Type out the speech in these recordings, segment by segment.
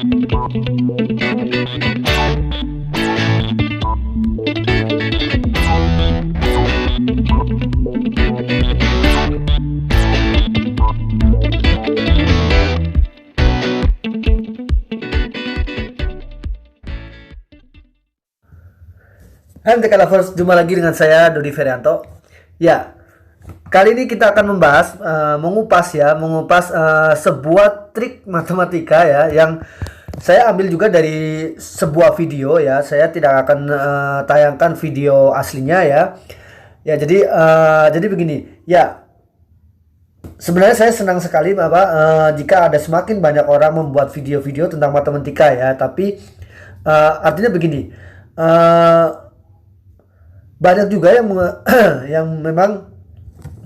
Hai MTK Lovers, jumpa lagi dengan saya Dodi Ferianto. Ya, kali ini kita akan membahas, mengupas sebuah trik matematika ya, yang saya ambil juga dari sebuah video ya. Saya tidak akan tayangkan video aslinya ya. Ya, jadi begini. Ya, sebenarnya saya senang sekali jika ada semakin banyak orang membuat video-video tentang matematika ya. Tapi artinya begini. Banyak juga yang yang memang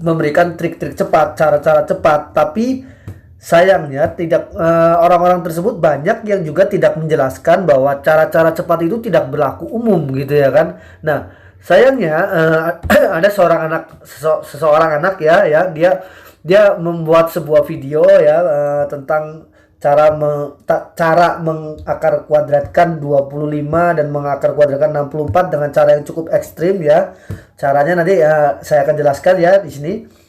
memberikan trik-trik cepat, cara-cara cepat, tapi sayangnya tidak orang-orang tersebut banyak yang juga tidak menjelaskan bahwa cara-cara cepat itu tidak berlaku umum gitu ya kan. Nah, sayangnya ada seseorang anak ya dia membuat sebuah video ya tentang cara mengakar kuadratkan 25 dan mengakar kuadratkan 64 dengan cara yang cukup ekstrim ya. Caranya nanti saya akan jelaskan ya di sini.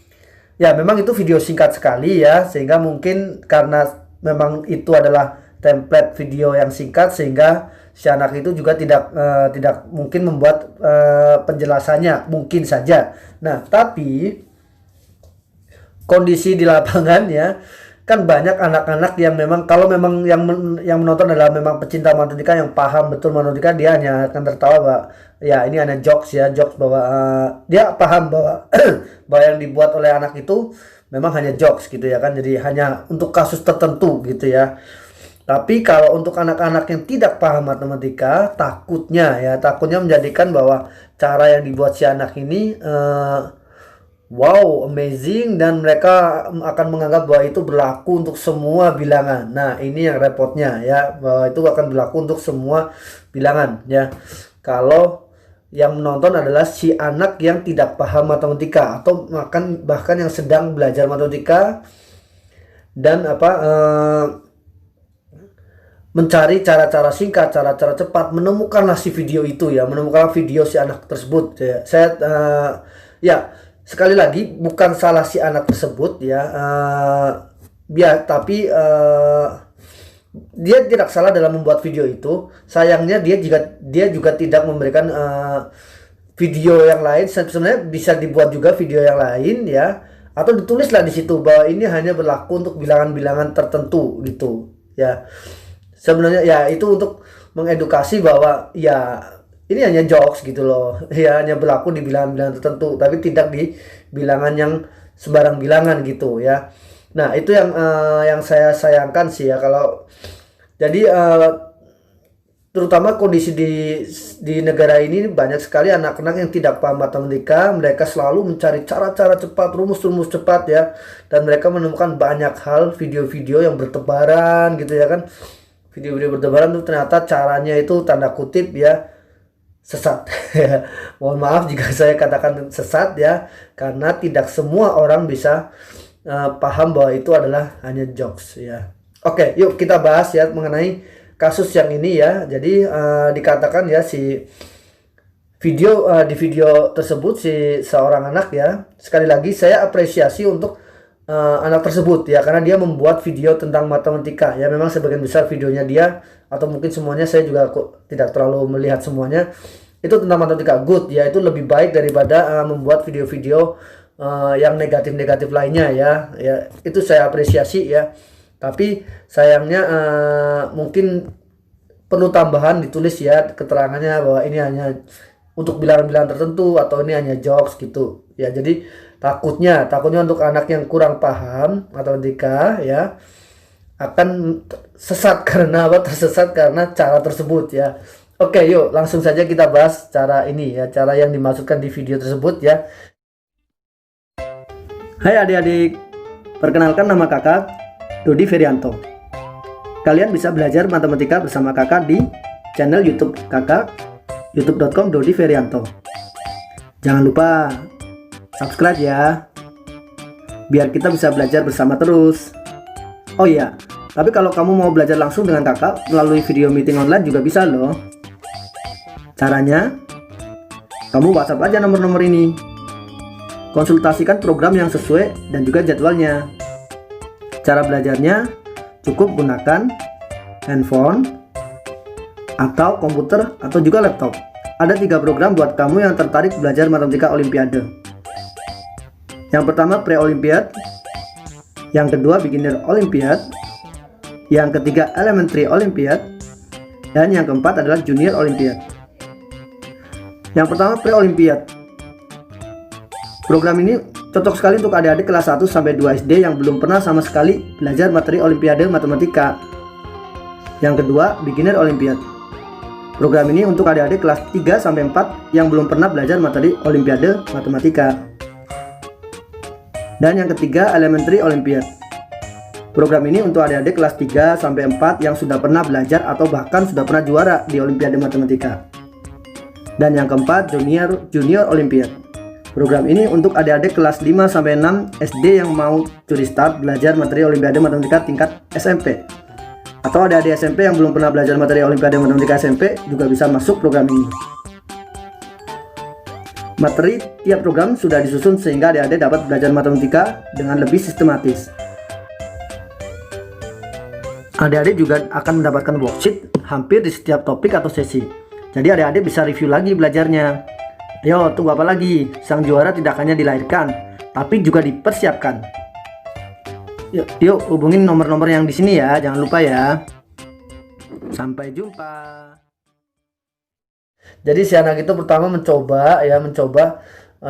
Ya, memang itu video singkat sekali ya, sehingga mungkin karena memang itu adalah template video yang singkat sehingga si anak itu juga tidak mungkin membuat penjelasannya, mungkin saja. Nah, tapi kondisi di lapangan ya, kan banyak anak-anak yang memang kalau memang yang menonton adalah memang pecinta matematika yang paham betul matematika, dia hanya akan tertawa bahwa ya ini hanya jokes bahwa dia paham bahwa bahwa yang dibuat oleh anak itu memang hanya jokes gitu ya kan, jadi hanya untuk kasus tertentu gitu ya. Tapi kalau untuk anak-anak yang tidak paham matematika, takutnya menjadikan bahwa cara yang dibuat si anak ini wow, amazing, dan mereka akan menganggap bahwa itu berlaku untuk semua bilangan. Nah, ini yang repotnya ya, bahwa itu akan berlaku untuk semua bilangan ya. Kalau yang menonton adalah si anak yang tidak paham matematika atau bahkan yang sedang belajar matematika dan mencari cara-cara singkat, cara-cara cepat, menemukanlah si video itu ya, menemukan video si anak tersebut ya. Sekali lagi, bukan salah si anak tersebut ya, tapi dia tidak salah dalam membuat video itu. Sayangnya dia juga tidak memberikan video yang lain. Sebenarnya bisa dibuat juga video yang lain ya, atau ditulislah di situ bahwa ini hanya berlaku untuk bilangan-bilangan tertentu gitu ya. Sebenarnya ya itu untuk mengedukasi bahwa ya ini hanya jokes gitu loh ya, hanya berlaku di bilangan-bilangan tertentu tapi tidak di bilangan yang sembarang bilangan gitu ya. Nah, itu yang saya sayangkan sih ya. Kalau jadi terutama kondisi di negara ini banyak sekali anak-anak yang tidak paham matematika. Mereka selalu mencari cara-cara cepat, rumus-rumus cepat ya, dan mereka menemukan banyak hal, video-video yang bertebaran gitu ya kan. Video-video bertebaran itu ternyata caranya itu tanda kutip ya sesat. Mohon maaf jika saya katakan sesat ya, karena tidak semua orang bisa paham bahwa itu adalah hanya jokes ya. Oke, yuk kita bahas ya mengenai kasus yang ini ya. Jadi dikatakan ya di video tersebut si seorang anak ya, sekali lagi saya apresiasi untuk anak tersebut ya, karena dia membuat video tentang matematika ya. Memang sebagian besar videonya dia, atau mungkin semuanya, saya juga tidak terlalu melihat semuanya, itu tentang matematika. Good ya, itu lebih baik daripada membuat video-video yang negatif-negatif lainnya ya. Itu saya apresiasi ya. Tapi sayangnya mungkin perlu tambahan, ditulis ya keterangannya bahwa ini hanya untuk bilangan-bilangan tertentu atau ini hanya jokes gitu ya. Jadi takutnya untuk anak yang kurang paham matematika ya akan sesat tersesat karena cara tersebut ya. Oke, yuk langsung saja kita bahas cara ini ya, cara yang dimaksudkan di video tersebut ya. Hai adik-adik, perkenalkan nama kakak Dodi Ferianto. Kalian bisa belajar matematika bersama kakak di channel YouTube kakak, youtube.com/Dodi Ferianto. Jangan lupa subscribe ya, biar kita bisa belajar bersama terus. Oh iya, Tapi kalau kamu mau belajar langsung dengan kakak melalui video meeting online juga bisa loh. Caranya, kamu WhatsApp aja nomor-nomor ini. Konsultasikan program yang sesuai dan juga jadwalnya. Cara belajarnya cukup gunakan handphone atau komputer atau juga laptop. Ada 3 program buat kamu yang tertarik belajar matematika olimpiade. Yang pertama pre-olimpiad, yang kedua beginner olimpiad, yang ketiga elementary olimpiad, dan yang keempat adalah junior olimpiad. Yang pertama pre-olimpiad. Program ini cocok sekali untuk adik-adik kelas 1 sampai 2 SD yang belum pernah sama sekali belajar materi olimpiade matematika. Yang kedua beginner olimpiad. Program ini untuk adik-adik kelas 3 sampai 4 yang belum pernah belajar materi olimpiade matematika. Dan yang ketiga elementary olimpiad. Program ini untuk adik-adik kelas 3 sampai 4 yang sudah pernah belajar atau bahkan sudah pernah juara di olimpiade matematika. Dan yang keempat junior olimpiad. Program ini untuk adik-adik kelas 5 sampai 6 SD yang mau curi start belajar materi olimpiade matematika tingkat SMP. Atau adik-adik SMP yang belum pernah belajar materi olimpiade matematika SMP juga bisa masuk program ini. Materi tiap program sudah disusun sehingga adik-adik dapat belajar matematika dengan lebih sistematis. Adik-adik juga akan mendapatkan worksheet hampir di setiap topik atau sesi. Jadi adik-adik bisa review lagi belajarnya. Ayo, tunggu apa lagi? Sang juara tidak hanya dilahirkan, tapi juga dipersiapkan. Yuk hubungin nomor-nomor yang di sini ya, jangan lupa ya. Sampai jumpa. Jadi si anak itu pertama mencoba,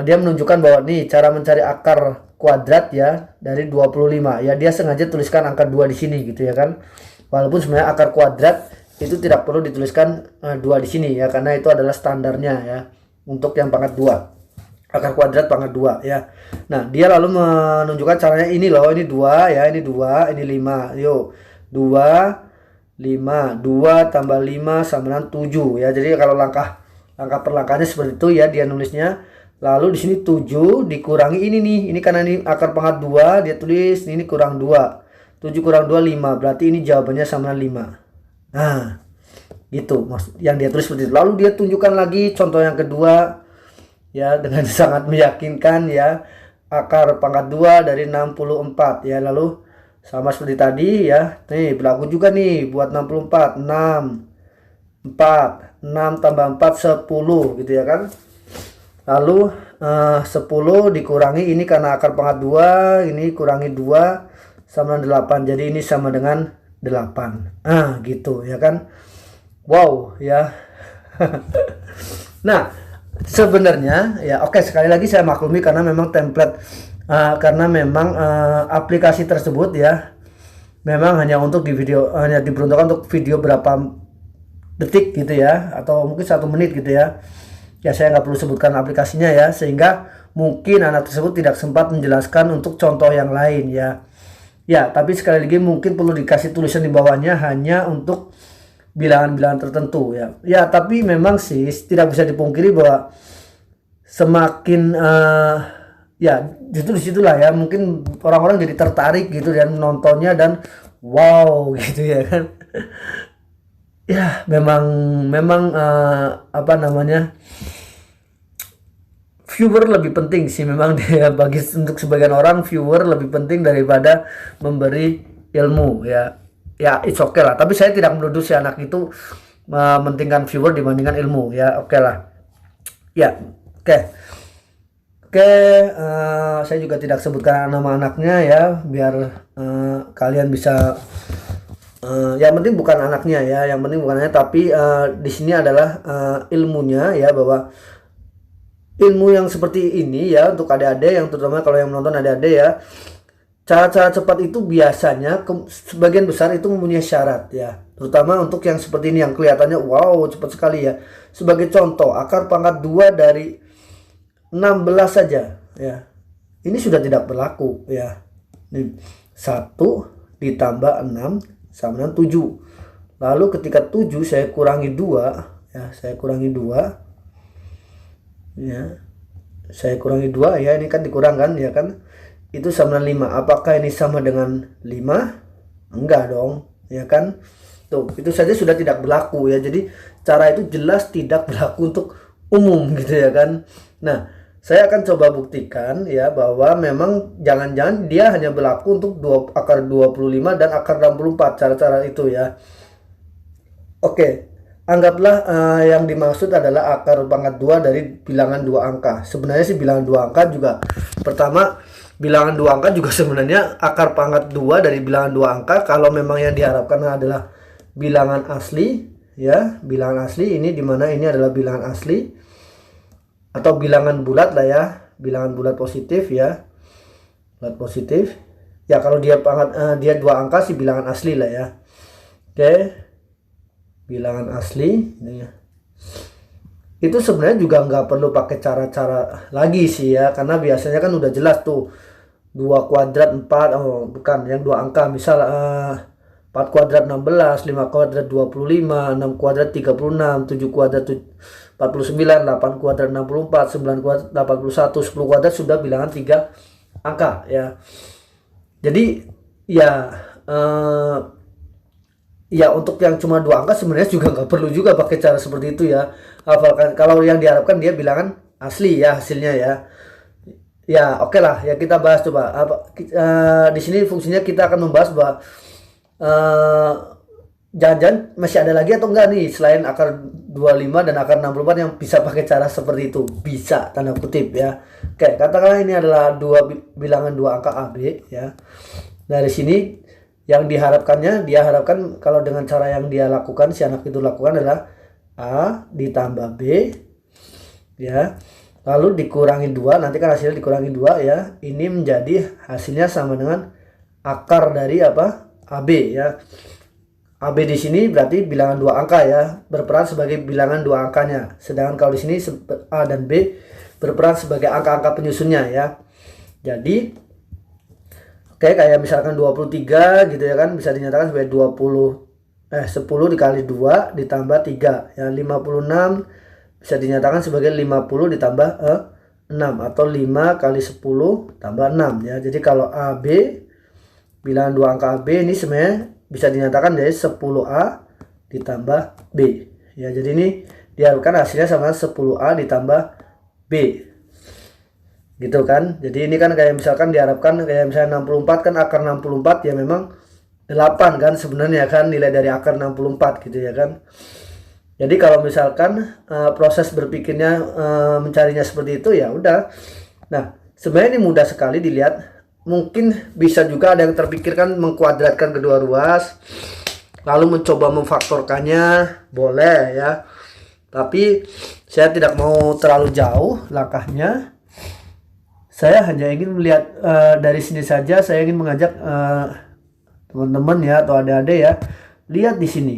dia menunjukkan bahwa nih cara mencari akar kuadrat ya dari 25 ya, dia sengaja tuliskan angka 2 di sini gitu ya kan. Walaupun sebenarnya akar kuadrat itu tidak perlu dituliskan 2 di sini ya, karena itu adalah standarnya ya untuk yang pangkat 2, akar kuadrat pangkat 2 ya. Nah dia lalu menunjukkan caranya ini loh, ini 2 ya, ini 2, ini 5. Yuk 2 2 tambah 5 sama dengan 7 ya. Jadi kalau langkah per langkahnya seperti itu ya dia nulisnya. Lalu di sini 7 dikurangi ini nih, ini karena ini akar pangkat 2 dia tulis ini kurang 2. 7 kurang 2 5, berarti ini jawabannya sama dengan 5. Nah gitu yang dia tulis seperti itu. Lalu dia tunjukkan lagi contoh yang kedua ya dengan sangat meyakinkan ya, akar pangkat 2 dari 64 ya. Lalu sama seperti tadi ya, nih berlaku juga nih buat 64. 6 tambah 4 10 gitu ya kan. Lalu 10 dikurangi ini karena akar pangkat 2, ini kurangi 2 sama dengan 8, jadi ini sama dengan 8. Gitu ya kan. Wow ya. Nah sebenarnya ya oke, sekali lagi saya maklumi karena memang template karena memang aplikasi tersebut ya memang hanya untuk di video, hanya diperuntukkan untuk video berapa detik gitu ya, atau mungkin 1 menit gitu ya. Ya saya nggak perlu sebutkan aplikasinya ya, sehingga mungkin anak tersebut tidak sempat menjelaskan untuk contoh yang lain ya. Ya tapi sekali lagi mungkin perlu dikasih tulisan di bawahnya hanya untuk bilangan-bilangan tertentu ya. Ya tapi memang sih tidak bisa dipungkiri bahwa semakin ya justru disitulah ya mungkin orang-orang jadi tertarik gitu dan nontonnya dan wow gitu ya kan. Ya memang apa namanya, viewer lebih penting sih memang dia, bagi untuk sebagian orang viewer lebih penting daripada memberi ilmu ya. Ya it's okay lah, tapi saya tidak menuduh si anak itu mementingkan viewer dibandingkan ilmu ya. Oke lah ya. Oke, saya juga tidak sebutkan nama anaknya ya biar kalian bisa yang penting bukan anaknya ya, yang penting bukan anaknya, tapi di sini adalah ilmunya ya, bahwa ilmu yang seperti ini ya untuk adik-adik yang terutama kalau yang menonton adik-adik ya, cara-cara cepat itu biasanya sebagian besar itu mempunyai syarat ya, terutama untuk yang seperti ini yang kelihatannya wow cepat sekali ya. Sebagai contoh, akar pangkat 2 dari 16 saja ya, ini sudah tidak berlaku ya. Ini 1 ditambah 6 sama dengan 7. Lalu ketika 7 saya kurangi 2 ya, saya kurangi 2 ya, saya kurangi 2 ya, ini kan dikurangkan ya kan, itu sama dengan 5. Apakah ini sama dengan 5? Enggak dong, ya kan? Tuh, itu saja sudah tidak berlaku ya. Jadi cara itu jelas tidak berlaku untuk umum gitu ya kan. Nah, saya akan coba buktikan ya bahwa memang jangan-jangan dia hanya berlaku untuk akar 25 dan akar 64 cara-cara itu ya. Oke, anggaplah yang dimaksud adalah akar pangkat 2 dari bilangan 2 angka. Sebenarnya sih bilangan 2 angka juga pertama, bilangan 2 angka juga sebenarnya akar pangkat 2 dari bilangan 2 angka kalau memang yang diharapkan adalah bilangan asli ya, bilangan asli ini dimana ini adalah bilangan asli atau bilangan bulat lah ya, bilangan bulat positif ya, bulat positif. Ya kalau dia pangkat dia 2 angka sih bilangan asli lah ya. Oke. Bilangan asli ini ya. Itu sebenarnya juga nggak perlu pakai cara-cara lagi sih ya, karena biasanya kan udah jelas tuh 2 kuadrat 4, oh bukan yang 2 angka, misal 4 kuadrat 16, 5 kuadrat 25, 6 kuadrat 36, 7 kuadrat 49, 8 kuadrat 64, 9 kuadrat 81, 10 kuadrat sudah bilangan 3 angka ya. Jadi ya ya untuk yang cuma 2 angka sebenarnya juga nggak perlu juga pakai cara seperti itu ya. Hafalkan, kalau yang diharapkan dia bilangan asli ya hasilnya ya. Ya oke lah ya, kita bahas coba di sini fungsinya kita akan membahas bahwa jangan-jangan masih ada lagi atau enggak nih selain akar 25 dan akar 64 yang bisa pakai cara seperti itu. Bisa, tanda kutip ya. Oke, katakanlah ini adalah bilangan 2 angka AB ya. Dari sini yang diharapkannya, dia harapkan kalau dengan cara yang dia lakukan, si anak itu lakukan adalah A ditambah B ya, lalu dikurangi 2, nanti kan hasilnya dikurangi 2 ya, ini menjadi hasilnya sama dengan akar dari apa? AB ya. AB di sini berarti bilangan 2 angka ya, berperan sebagai bilangan 2 angkanya, sedangkan kalau di sini A dan B berperan sebagai angka-angka penyusunnya ya. Jadi oke, kayak misalkan 23 gitu ya kan, bisa dinyatakan sebagai 10 dikali 2 ditambah 3 ya, 56 bisa dinyatakan sebagai 50 ditambah 6 atau 5 kali 10 tambah 6 ya. Jadi kalau AB bilangan 2 angka AB ini sebenarnya bisa dinyatakan dari 10A ditambah B ya. Jadi ini diharapkan hasilnya sama 10A ditambah B gitu kan. Jadi ini kan kayak misalkan diharapkan kayak misalnya 64 kan, akar 64 ya memang 8 kan sebenarnya kan nilai dari akar 64 gitu ya kan. Jadi kalau misalkan proses berpikirnya mencarinya seperti itu ya udah. Nah sebenarnya ini mudah sekali dilihat. Mungkin bisa juga ada yang terpikirkan mengkuadratkan kedua ruas lalu mencoba memfaktorkannya, boleh ya, tapi saya tidak mau terlalu jauh langkahnya. Saya hanya ingin melihat dari sini saja. Saya ingin mengajak teman-teman ya atau adik-adik ya, lihat di sini.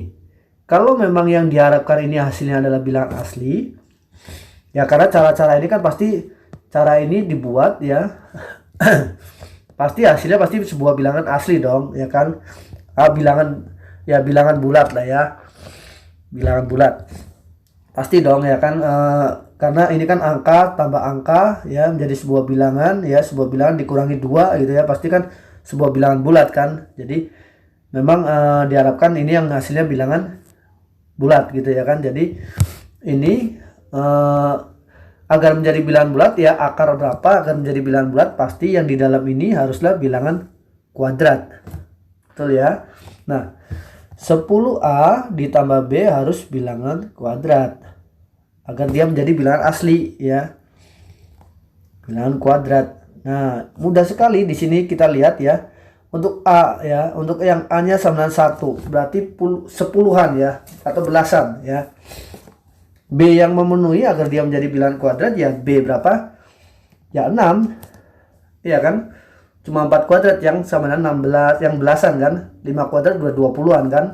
Kalau memang yang diharapkan ini hasilnya adalah bilangan asli, ya karena cara-cara ini kan pasti cara ini dibuat ya, pasti hasilnya pasti sebuah bilangan asli dong, ya kan? Bilangan bulat lah ya, bilangan bulat. Pasti dong ya kan, karena ini kan angka tambah angka ya menjadi sebuah bilangan ya, sebuah bilangan dikurangi 2 gitu ya, pasti kan sebuah bilangan bulat kan. Jadi memang diharapkan ini yang hasilnya bilangan bulat gitu ya kan. Jadi ini agar menjadi bilangan bulat ya, akar berapa agar menjadi bilangan bulat, pasti yang di dalam ini haruslah bilangan kuadrat. Betul ya. Nah 10A ditambah B harus bilangan kuadrat agar dia menjadi bilangan asli ya, bilangan kuadrat. Nah mudah sekali di sini kita lihat ya, untuk A ya, untuk yang A nya sama dengan 1 berarti sepuluhan ya atau belasan ya. B yang memenuhi agar dia menjadi bilangan kuadrat ya, B berapa ya, 6 ya kan, cuma 4 kuadrat yang sama dengan 16 yang belasan kan, 5 kuadrat udah 20-an kan.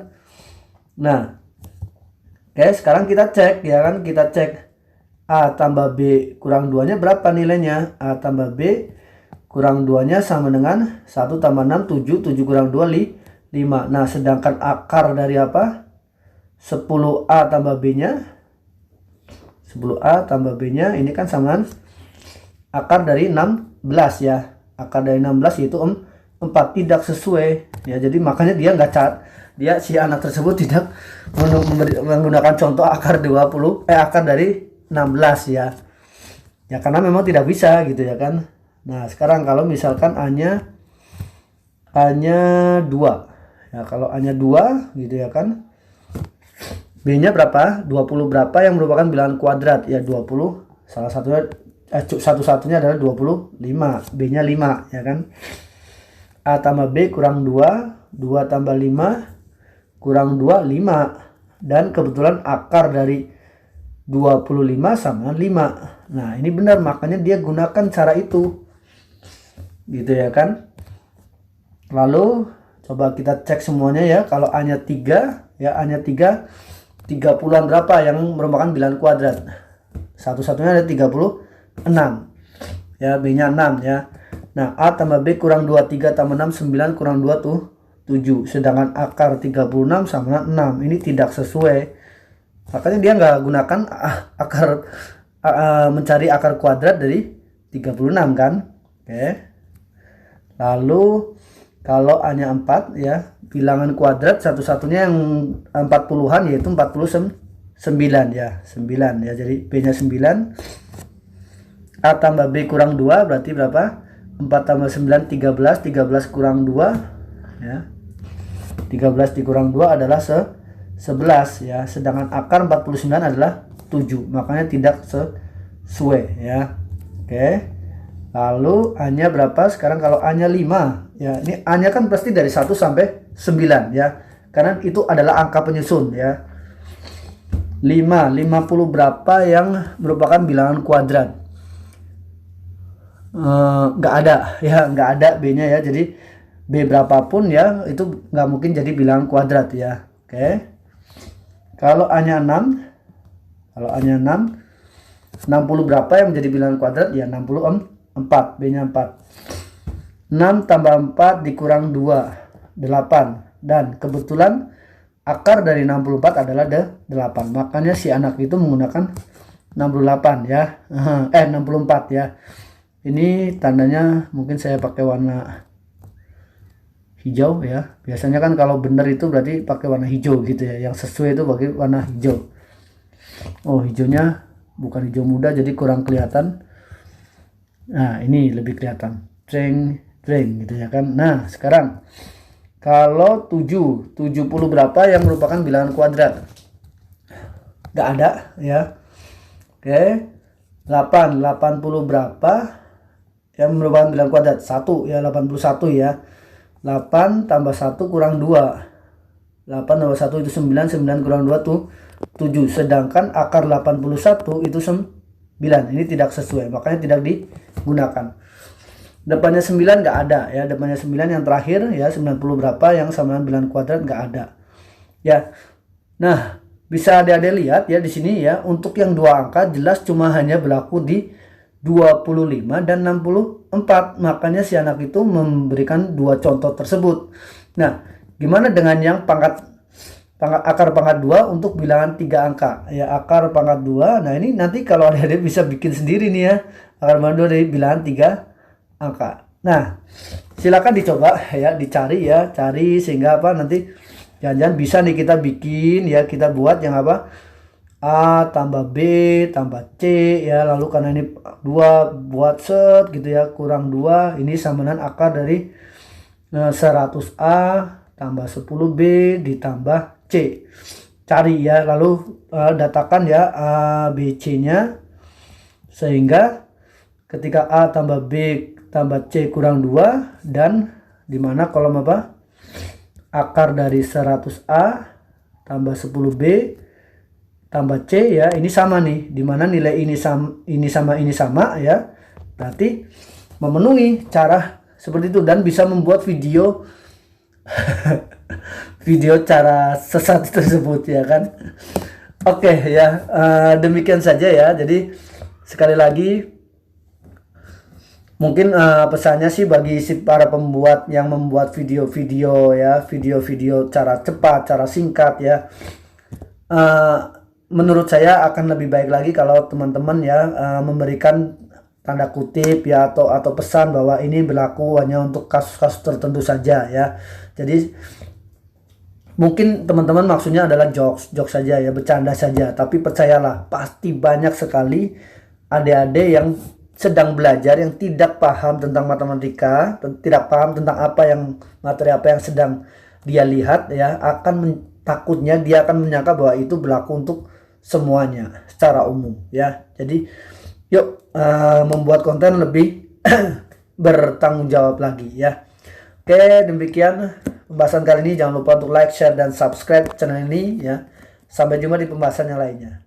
Nah oke, sekarang kita cek ya kan, kita cek A tambah B kurang 2 nya berapa nilainya. A tambah B kurang 2 nya sama dengan 1 tambah 6 7, 7 kurang 2 5. Nah sedangkan akar dari apa, 10A tambah B nya, 10A tambah B nya ini kan sama dengan akar dari 16 ya, akar dari 16 yaitu 4, tidak sesuai ya. Jadi makanya dia nggak dia si anak tersebut tidak menggunakan contoh akar 20 akar dari 16 ya. Ya karena memang tidak bisa gitu ya kan. Nah, sekarang kalau misalkan A-nya 2. Ya, kalau A-nya 2 gitu ya kan. B-nya berapa? 20 berapa yang merupakan bilangan kuadrat? Ya 20. Salah satunya satu-satunya adalah 25. B-nya 5 ya kan. A tambah B kurang 2, 2 tambah 5 kurang 2, 5. Dan kebetulan akar dari 25 sama 5. Nah, ini benar, makanya dia gunakan cara itu. Gitu ya kan. Lalu coba kita cek semuanya ya. Kalau A-nya 3, ya A-nya 3, 30-an berapa yang merupakan bilangan kuadrat? Satu-satunya ada 36. Ya, B-nya 6 ya. Nah, A tambah B kurang 2, 3 tambah 6, 9 kurang 2 tuh 7. Sedangkan akar 36 sama 6. Ini tidak sesuai. Makanya dia nggak gunakan mencari akar kuadrat dari 36 kan. Oke. Lalu kalau A-nya 4 ya, bilangan kuadrat satu-satunya yang 40-an yaitu 49 ya. 9 ya. Jadi B-nya 9. A tambah B kurang 2 berarti berapa? 4 tambah 9 13, 13 kurang 2 ya. 13 dikurang 2 adalah 11 ya. Sedangkan akar 49 adalah 7. Makanya tidak sesuai ya. Oke. Lalu A-nya berapa? Sekarang kalau A-nya 5 ya. Ini A-nya kan pasti dari 1 sampai 9 ya. Karena itu adalah angka penyusun ya. 50 berapa yang merupakan bilangan kuadrat? Nggak ada ya, nggak ada B-nya ya. Jadi B berapapun ya itu nggak mungkin jadi bilangan kuadrat ya. Oke. Kalau A-nya 6, 60 berapa yang menjadi bilangan kuadrat? Ya 64, B-nya 4. 6 tambah 4 dikurang 2, 8. Dan kebetulan akar dari 64 adalah 8. Makanya si anak itu menggunakan 68 ya. 64 ya. Ini tandanya mungkin saya pakai warna hijau ya. Biasanya kan kalau benar itu berarti pakai warna hijau gitu ya. Yang sesuai itu pakai warna hijau. Oh, hijaunya bukan hijau muda jadi kurang kelihatan. Nah, ini lebih kelihatan. Treng gitu ya kan. Nah, sekarang kalau 70 berapa yang merupakan bilangan kuadrat? Nggak ada ya. Oke. 80 berapa yang merupakan bilangan kuadrat? 1 ya, 81 ya. 8 tambah 1 kurang 2. 8 tambah 1 itu 9, 9 kurang 2 tuh 7. Sedangkan akar 81 itu 9. Ini tidak sesuai, makanya tidak digunakan. Depannya 9 nggak ada ya. Depannya 9 yang terakhir ya, 90 berapa yang sama dengan bilangan kuadrat nggak ada. Ya. Nah, bisa adik-adik lihat ya di sini ya, untuk yang dua angka jelas cuma hanya berlaku di 25 dan 64. Makanya si anak itu memberikan dua contoh tersebut. Nah, gimana dengan yang akar pangkat 2 untuk bilangan 3 angka? Ya, akar pangkat 2. Nah, ini nanti kalau adik-adik bisa bikin sendiri nih ya. Akar pangkat 2 dari bilangan 3 angka. Nah, silakan dicoba ya, dicari ya, cari sehingga apa nanti jangan-jangan bisa nih kita bikin ya, kita buat yang apa? A tambah B tambah C ya, lalu karena ini 2 buat set gitu ya, kurang 2 ini sama dengan akar dari 100A tambah 10B ditambah C. Cari ya, lalu datakan ya A B C nya sehingga ketika A tambah B tambah C kurang 2 dan dimana kolom apa? Akar dari 100A tambah 10B tambah C ya, ini sama nih, dimana nilai ini sama ya, berarti memenuhi cara seperti itu dan bisa membuat video video cara sesat tersebut ya kan. Oke ya, demikian saja ya. Jadi sekali lagi mungkin pesannya sih bagi para pembuat yang membuat video-video ya, video-video cara cepat, cara singkat ya, menurut saya akan lebih baik lagi kalau teman-teman ya memberikan tanda kutip ya, atau pesan bahwa ini berlaku hanya untuk kasus-kasus tertentu saja ya. Jadi mungkin teman-teman maksudnya adalah jokes saja ya, bercanda saja, tapi percayalah pasti banyak sekali adik-adik yang sedang belajar yang tidak paham tentang matematika, tidak paham tentang materi apa yang sedang dia lihat ya, takutnya dia akan menyangka bahwa itu berlaku untuk semuanya secara umum ya. Jadi yuk membuat konten lebih bertanggung jawab lagi ya. Oke, demikian pembahasan kali ini. Jangan lupa untuk like, share, dan subscribe channel ini ya. Sampai jumpa di pembahasan yang lainnya.